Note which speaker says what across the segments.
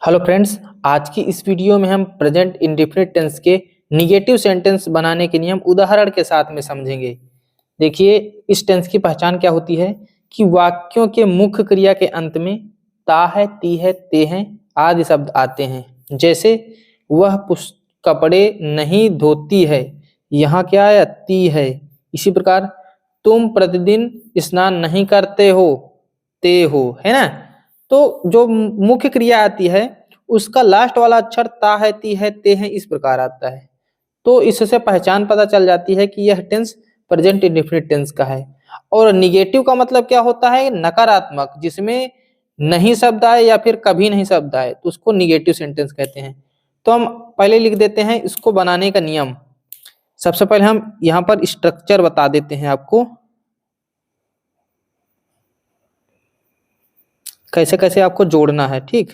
Speaker 1: Hello friends, आज की इस वीडियो में हम प्रेजेंट इंडेफिनिट टेंस के निगेटिव सेंटेंस बनाने के नियम उदाहरण के साथ में समझेंगे। देखिए, इस टेंस की पहचान क्या होती है कि वाक्यों के मुख्य क्रिया के अंत में ता है, ती है, ते हैं आदि शब्द आते हैं। जैसे वह कपड़े नहीं धोती है, यहाँ क्या आया? ती है। इसी प्रकार तुम प्रतिदिन स्नान नहीं करते हो, ते हो, है ना। तो जो मुख्य क्रिया आती है उसका लास्ट वाला अक्षर ता है, ती है, ते है इस प्रकार आता है। तो इससे पहचान पता चल जाती है कि यह टेंस प्रेजेंट इंडेफिनिट टेंस का है। और निगेटिव का मतलब क्या होता है? नकारात्मक, जिसमें नहीं शब्द आए या फिर कभी नहीं शब्द आए तो उसको निगेटिव सेंटेंस कहते हैं। तो हम पहले लिख देते हैं इसको बनाने का नियम। सबसे पहले हम यहाँ पर स्ट्रक्चर बता देते हैं आपको, कैसे कैसे आपको जोड़ना है। ठीक,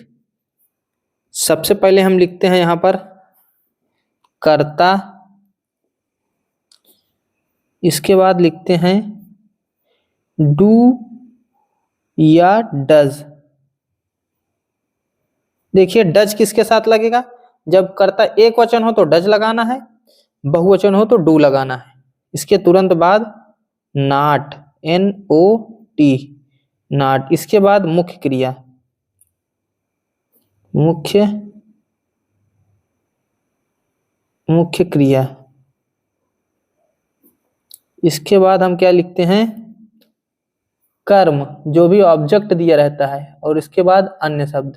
Speaker 1: सबसे पहले हम लिखते हैं यहाँ पर कर्ता, इसके बाद लिखते हैं डू या डज। देखिए, डज किसके साथ लगेगा? जब कर्ता एक वचन हो तो डज लगाना है, बहुवचन हो तो डू लगाना है। इसके तुरंत बाद नॉट, NOT, नॉट। इसके बाद मुख्य क्रिया, मुख्य क्रिया। इसके बाद हम क्या लिखते हैं? कर्म, जो भी ऑब्जेक्ट दिया रहता है, और इसके बाद अन्य शब्द।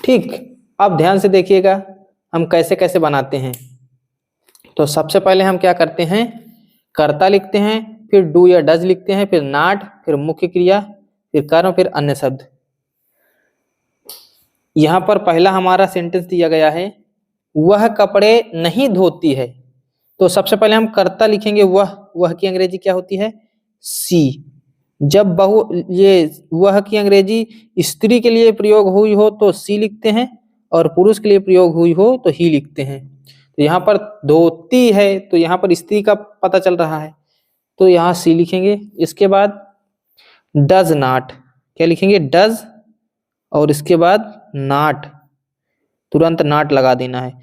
Speaker 1: ठीक, अब ध्यान से देखिएगा हम कैसे कैसे बनाते हैं। तो सबसे पहले हम क्या करते हैं? कर्ता लिखते हैं, फिर डू या डज लिखते हैं, फिर नॉट, फिर मुख्य क्रिया, फिर कर्म, फिर अन्य शब्द। यहां पर पहला हमारा सेंटेंस दिया गया है, वह कपड़े नहीं धोती है। तो सबसे पहले हम कर्ता लिखेंगे वह की अंग्रेजी क्या होती है? सी। जब ये वह की अंग्रेजी स्त्री के लिए प्रयोग हुई हो तो सी लिखते हैं, और पुरुष के लिए प्रयोग हुई हो तो ही लिखते हैं। तो यहाँ पर धोती है तो यहाँ पर स्त्री का पता चल रहा है, तो यहाँ सी लिखेंगे। इसके बाद डज नॉट, क्या लिखेंगे? डज, और इसके बाद नॉट, तुरंत नॉट लगा देना है,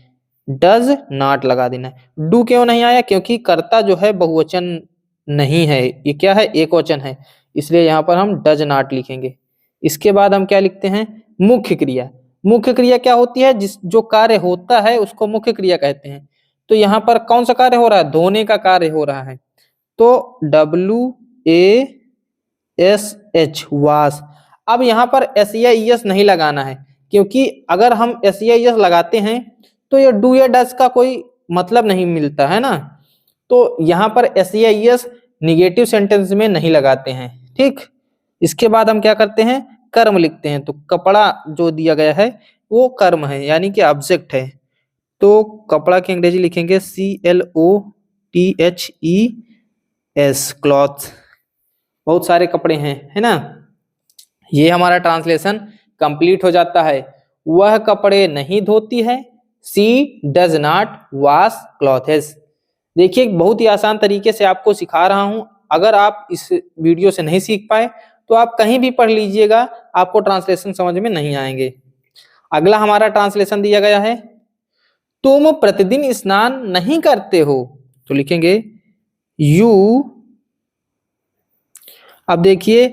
Speaker 1: डज नॉट लगा देना है। डू क्यों नहीं आया? क्योंकि कर्ता जो है बहुवचन नहीं है, ये क्या है? एक वचन है, इसलिए यहाँ पर हम डज नॉट लिखेंगे। इसके बाद हम क्या लिखते हैं? मुख्य क्रिया। मुख्य क्रिया क्या होती है? जो कार्य होता है उसको मुख्य क्रिया कहते हैं। तो यहाँ पर कौन सा कार्य हो रहा है? धोने का कार्य हो रहा है, तो WASH, वाश। अब यहाँ पर SEIS नहीं लगाना है, क्योंकि अगर हम SEIS लगाते हैं तो ये डू या डज का कोई मतलब नहीं मिलता है ना। तो यहाँ पर SEIS निगेटिव सेंटेंस में नहीं लगाते हैं। ठीक, इसके बाद हम क्या करते हैं? कर्म लिखते हैं। तो कपड़ा जो दिया गया है वो कर्म है, यानी कि ऑब्जेक्ट है। तो कपड़ा की अंग्रेजी लिखेंगे CLOTHES, क्लॉथ। बहुत सारे कपड़े हैं, है ना। ये हमारा ट्रांसलेशन कंप्लीट हो जाता है। वह कपड़े नहीं धोती है, सी डज नॉट वॉश क्लॉथेस। देखिए, बहुत ही आसान तरीके से आपको सिखा रहा हूं। अगर आप इस वीडियो से नहीं सीख पाए तो आप कहीं भी पढ़ लीजिएगा, आपको ट्रांसलेशन समझ में नहीं आएंगे। अगला हमारा ट्रांसलेशन दिया गया है, तुम प्रतिदिन स्नान नहीं करते हो। तो लिखेंगे यू। अब देखिए,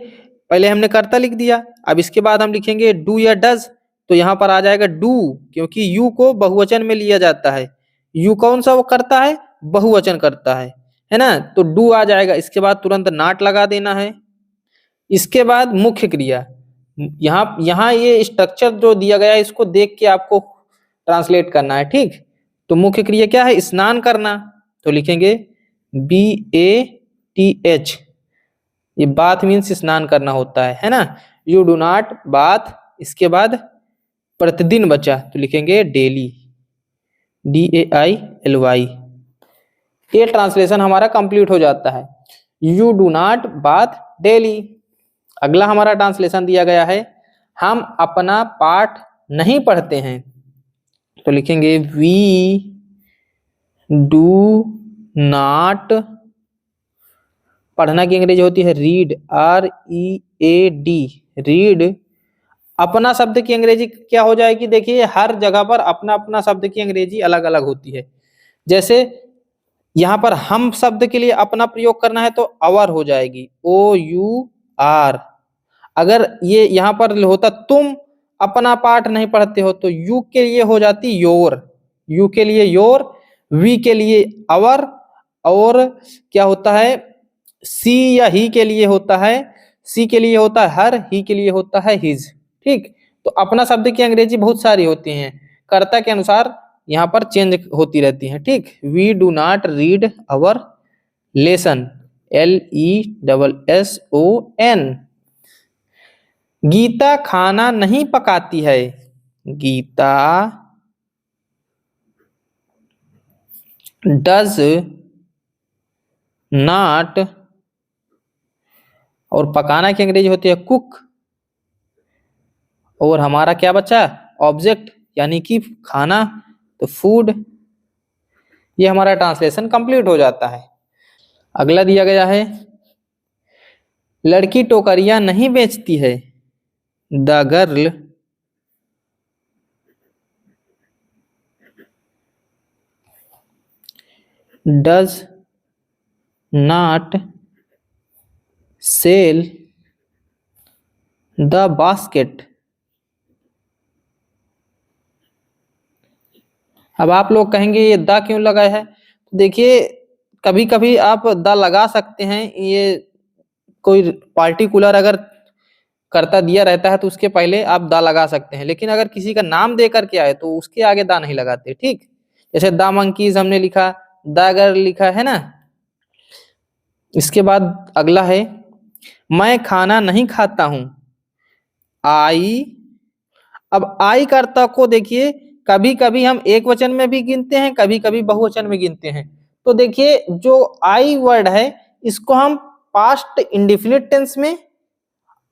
Speaker 1: पहले हमने कर्ता लिख दिया, अब इसके बाद हम लिखेंगे डू या डज। तो यहाँ पर आ जाएगा डू, क्योंकि यू को बहुवचन में लिया जाता है। यू कौन सा वो करता है? बहुवचन करता है ना। तो डू आ जाएगा। इसके बाद तुरंत नॉट लगा देना है। इसके बाद मुख्य क्रिया। यहाँ ये स्ट्रक्चर जो दिया गया है इसको देख के आपको ट्रांसलेट करना है। ठीक, तो मुख्य क्रिया क्या है? स्नान करना। तो लिखेंगे BATH। ये बाथ मीन्स स्नान करना होता है ना। You do not bath. इसके बाद प्रतिदिन बचा तो लिखेंगे डेली, DAILY। ये ट्रांसलेशन हमारा कंप्लीट हो जाता है, you do not bath daily. अगला हमारा ट्रांसलेशन दिया गया है, हम अपना पाठ नहीं पढ़ते हैं। तो लिखेंगे वी डू नॉट, पढ़ना की अंग्रेजी होती है रीड, READ, रीड अपना शब्द की अंग्रेजी क्या हो जाएगी? देखिए हर जगह पर अपना अपना शब्द की अंग्रेजी अलग अलग होती है। जैसे यहाँ पर हम शब्द के लिए अपना प्रयोग करना है तो अवर हो जाएगी, OUR। अगर ये यहाँ पर होता तुम अपना पाठ नहीं पढ़ते हो तो यू के लिए हो जाती योर, यू के लिए योर, वी के लिए अवर, और क्या होता है सी या ही के लिए होता है, सी के लिए होता है हर, ही के लिए होता है हिज। ठीक, तो अपना शब्द की अंग्रेजी बहुत सारी होती हैं, कर्ता के अनुसार यहाँ पर चेंज होती रहती हैं। ठीक, we do not read our lesson, LESSON। Gita खाना नहीं पकाती है, गीता डज नॉट, और पकाना की अंग्रेजी होती है कुक, और हमारा क्या बचा ऑब्जेक्ट यानी कि खाना, तो फूड। ये हमारा ट्रांसलेशन कंप्लीट हो जाता है। अगला दिया गया है, लड़की टोकरियां नहीं बेचती है, the girl does not sell the basket. अब आप लोग कहेंगे ये द क्यों लगाया है? देखिए कभी कभी आप द लगा सकते हैं, ये कोई पार्टिकुलर अगर कर्ता दिया रहता है तो उसके पहले आप द लगा सकते हैं, लेकिन अगर किसी का नाम दे करके आए तो उसके आगे द नहीं लगाते। ठीक, जैसे द मंकीज हमने लिखा, द गर्ल लिखा है ना। इसके बाद अगला है, मैं खाना नहीं खाता हूं, आई। अब आई कर्ता को देखिए कभी कभी हम एक वचन में भी गिनते हैं, कभी कभी बहुवचन में गिनते हैं। तो देखिए जो आई वर्ड है इसको हम पास्ट इंडेफिनिट टेंस में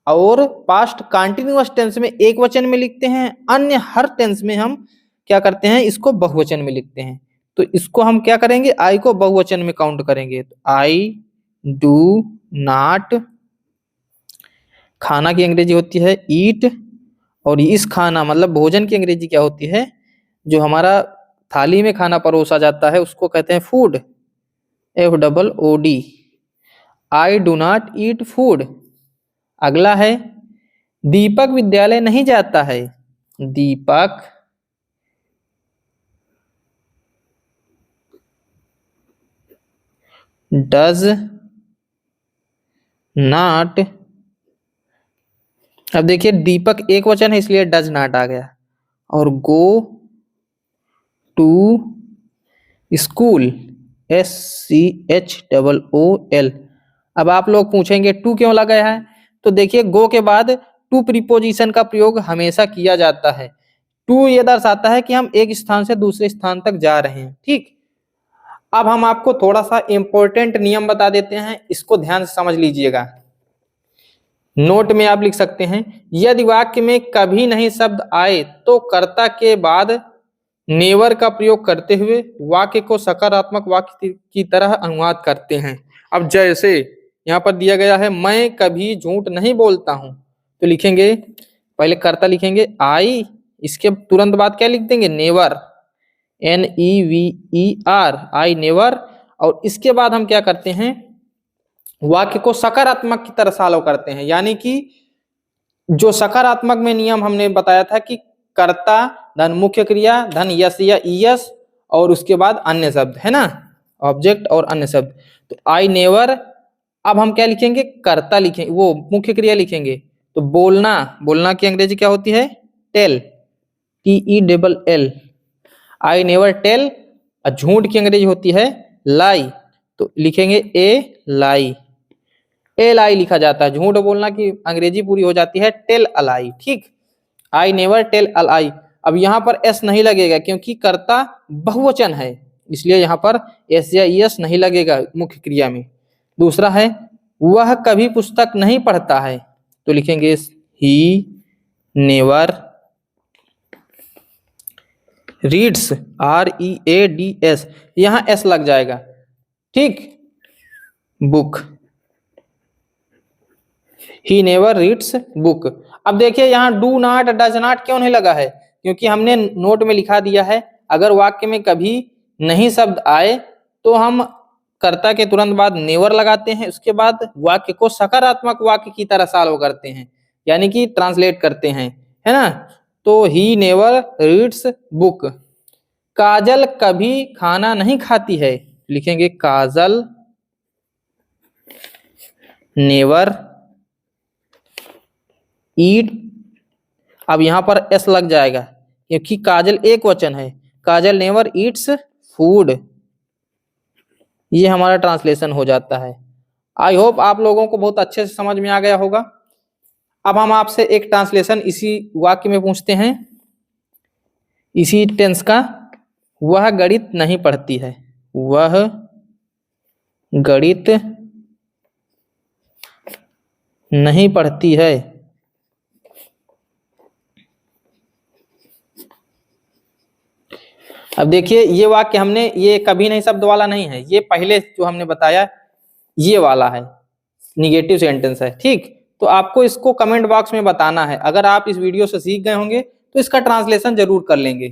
Speaker 1: और पास्ट कंटिन्यूअस टेंस में एक वचन में लिखते हैं, अन्य हर टेंस में हम क्या करते हैं इसको बहुवचन में लिखते हैं। तो इसको हम क्या करेंगे, आई को बहुवचन में काउंट करेंगे। तो आई डू नॉट, खाना की अंग्रेजी होती है ईट, और इस खाना मतलब भोजन की अंग्रेजी क्या होती है, जो हमारा थाली में खाना परोसा जाता है उसको कहते हैं food, FOOD। I do not eat food. अगला है, दीपक विद्यालय नहीं जाता है, दीपक डज नॉट। अब देखिए दीपक एक वचन है इसलिए डज नॉट आ गया, और गो टू स्कूल, SCHOOL। अब आप लोग पूछेंगे टू क्यों लगाया है? तो देखिए गो के बाद टू प्रीपोजिशन का प्रयोग हमेशा किया जाता है। टू ये दर्शाता है कि हम एक स्थान से दूसरे स्थान तक जा रहे हैं। ठीक, अब हम आपको थोड़ा सा इंपॉर्टेंट नियम बता देते हैं, इसको ध्यान से समझ लीजिएगा। नोट में आप लिख सकते हैं, यदि वाक्य में कभी नहीं शब्द आए तो कर्ता के बाद नेवर का प्रयोग करते हुए वाक्य को सकारात्मक वाक्य की तरह अनुवाद करते हैं। अब जैसे यहाँ पर दिया गया है, मैं कभी झूठ नहीं बोलता हूं, तो लिखेंगे पहले कर्ता लिखेंगे आई, इसके तुरंत बाद क्या लिख देंगे नेवर, NEVER, आई नेवर। और इसके बाद हम क्या करते हैं, वाक्य को सकारात्मक की तरह फॉलो करते हैं, यानी कि जो सकारात्मक में नियम हमने बताया था कि कर्ता धन मुख्य क्रिया धन यस या ईएस और उसके बाद अन्य शब्द है ना, ऑब्जेक्ट और अन्य शब्द। तो आई नेवर, अब हम क्या लिखेंगे, कर्ता लिखेंगे, वो मुख्य क्रिया लिखेंगे। तो बोलना, बोलना की अंग्रेजी क्या होती है, tell, TELL। I never tell. झूठ की अंग्रेजी होती है लाई, तो लिखेंगे ए लाई, LI लिखा जाता है। झूठ बोलना की अंग्रेजी पूरी हो जाती है टेल अलाई। ठीक, आई नेवर टेल अलाई। अब यहाँ पर S नहीं लगेगा क्योंकि कर्ता बहुवचन है, इसलिए यहाँ पर S या ES नहीं लगेगा मुख्य क्रिया में। दूसरा है, वह कभी पुस्तक नहीं पढ़ता है, तो लिखेंगे ही नेवर रीड्स, READS, यहाँ S लग जाएगा। ठीक, book, he never reads book. अब देखिए यहाँ डू नॉट, डज नॉट क्यों नहीं लगा है, क्योंकि हमने नोट में लिखा दिया है अगर वाक्य में कभी नहीं शब्द आए तो हम कर्ता के तुरंत बाद नेवर लगाते हैं, उसके बाद वाक्य को सकारात्मक वाक्य की तरह सॉल्व करते हैं, यानी कि ट्रांसलेट करते हैं, है ना। तो ही नेवर रीड्स बुक। काजल कभी खाना नहीं खाती है, लिखेंगे काजल नेवर ईट। अब यहां पर एस लग जाएगा क्योंकि काजल एक वचन है, काजल नेवर ईट्स फूड। ये हमारा ट्रांसलेशन हो जाता है। आई होप आप लोगों को बहुत अच्छे से समझ में आ गया होगा। अब हम आपसे एक ट्रांसलेशन इसी वाक्य में पूछते हैं, इसी टेंस का। वह गणित नहीं पढ़ती है, वह गणित नहीं पढ़ती है। अब देखिए ये वाक्य हमने, ये कभी नहीं शब्द वाला नहीं है, ये पहले जो हमने बताया ये वाला है, निगेटिव सेंटेंस है, ठीक। तो आपको इसको कमेंट बॉक्स में बताना है। अगर आप इस वीडियो से सीख गए होंगे तो इसका ट्रांसलेशन जरूर कर लेंगे।